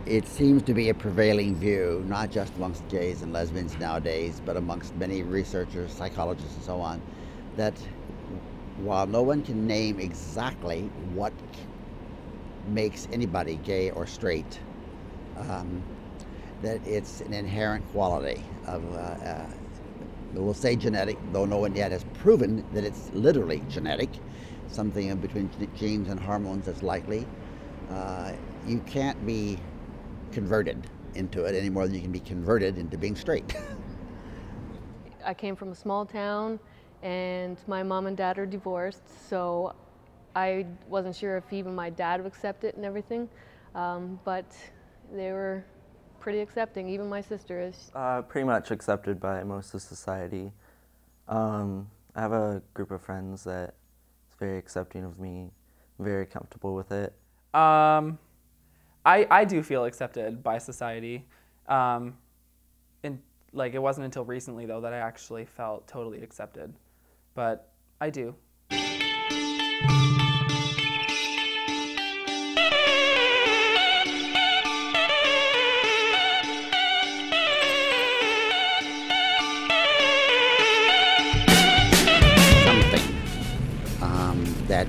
It seems to be a prevailing view, not just amongst gays and lesbians nowadays, but amongst many researchers, psychologists, and so on, that while no one can name exactly what makes anybody gay or straight, that it's an inherent quality of, we'll say genetic, though no one yet has proven that it's literally genetic, something in between genes and hormones that's likely. You can't be converted into it any more than you can be converted into being straight. I came from a small town and my mom and dad are divorced, so I wasn't sure if even my dad would accept it and everything, but they were pretty accepting, even my sister is. Pretty much accepted by most of society. I have a group of friends that is very accepting of me, very comfortable with it. I do feel accepted by society. And like, it wasn't until recently though that I actually felt totally accepted, but I do. That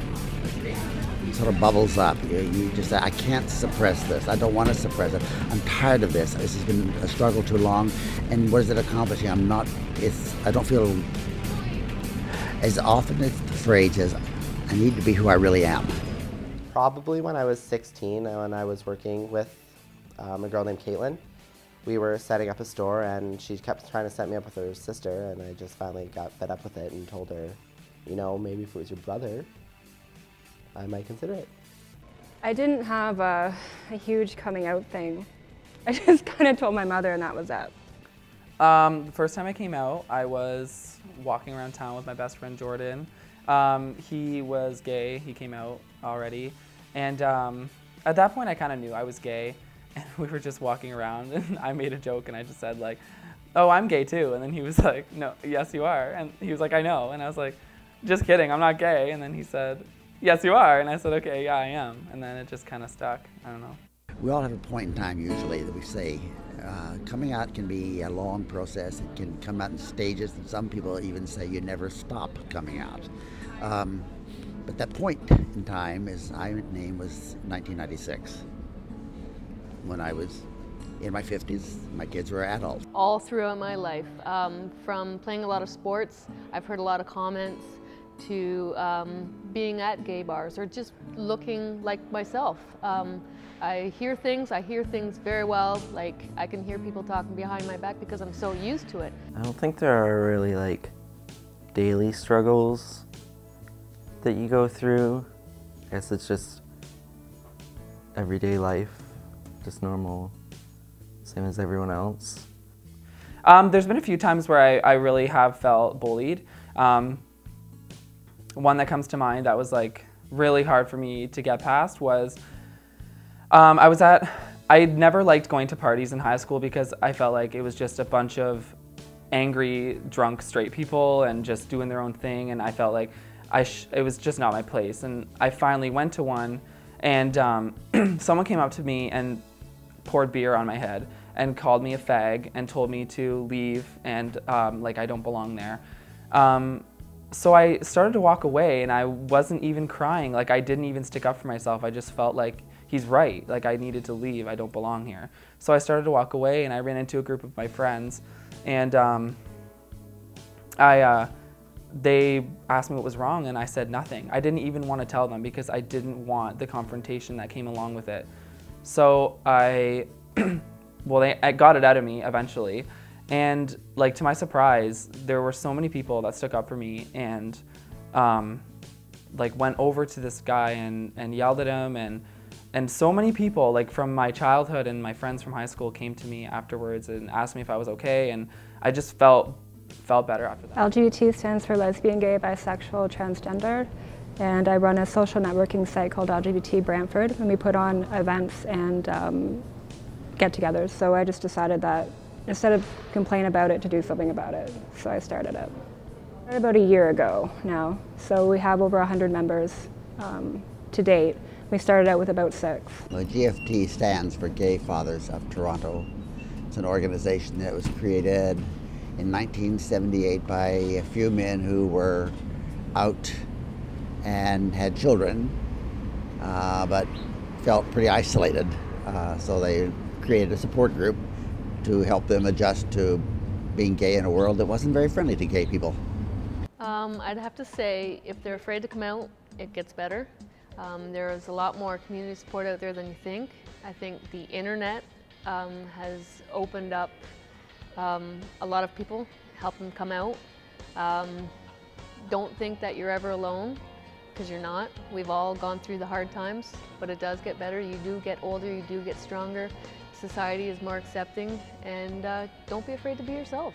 sort of bubbles up. You just say, I can't suppress this. I don't want to suppress it. I'm tired of this. This has been a struggle too long. And what is it accomplishing? I don't feel as often as the phrase is, I need to be who I really am. Probably when I was 16, when I was working with a girl named Caitlin. We were setting up a store and she kept trying to set me up with her sister, and I just finally got fed up with it and told her, you know, maybe if it was your brother, I might consider it. I didn't have a huge coming out thing. I just kind of told my mother and that was it. The first time I came out, I was walking around town with my best friend Jordan. He was gay, he came out already. And at that point I kind of knew I was gay, and we were just walking around and I made a joke and I just said like, oh, I'm gay too. And then he was like, no, yes you are. And he was like, I know. And I was like, just kidding, I'm not gay. And then he said, yes you are. And I said, okay, yeah I am. And then it just kind of stuck, I don't know. We all have a point in time usually that we say, coming out can be a long process. It can come out in stages, and some people even say you never stop coming out. But that point in time was 1996, when I was in my 50s, my kids were adults. All throughout my life, from playing a lot of sports, I've heard a lot of comments, to being at gay bars or just looking like myself. I hear things very well, like I can hear people talking behind my back because I'm so used to it. I don't think there are really like daily struggles that you go through. I guess it's just everyday life, just normal, same as everyone else. There's been a few times where I really have felt bullied. One that comes to mind that was like really hard for me to get past was I never liked going to parties in high school because I felt like it was just a bunch of angry, drunk, straight people and just doing their own thing, and I felt like it was just not my place. And I finally went to one, and someone came up to me and poured beer on my head and called me a fag and told me to leave and like I don't belong there. So I started to walk away, and I wasn't even crying. Like, I didn't even stick up for myself. I just felt like he's right. Like, I needed to leave. I don't belong here. So I started to walk away, and I ran into a group of my friends, and they asked me what was wrong, and I said nothing. I didn't even want to tell them because I didn't want the confrontation that came along with it. So I got it out of me eventually. And like, to my surprise, there were so many people that stuck up for me and like went over to this guy and yelled at him, and so many people like from my childhood and my friends from high school came to me afterwards and asked me if I was okay, and I just felt better after that. LGBT stands for lesbian, gay, bisexual, transgender, and I run a social networking site called LGBT Brantford, and we put on events and get-togethers. So I just decided that instead of complain about it, to do something about it. So I started it. About a year ago now. So we have over 100 members to date, We started out with about 6. The GFT stands for Gay Fathers of Toronto. It's an organization that was created in 1978 by a few men who were out and had children, but felt pretty isolated. So they created a support group to help them adjust to being gay in a world that wasn't very friendly to gay people. I'd have to say, if they're afraid to come out, it gets better. There's a lot more community support out there than you think. I think the internet has opened up a lot of people, helped them come out. Don't think that you're ever alone, because you're not. We've all gone through the hard times, but it does get better. You do get older, you do get stronger. Society is more accepting, and don't be afraid to be yourself.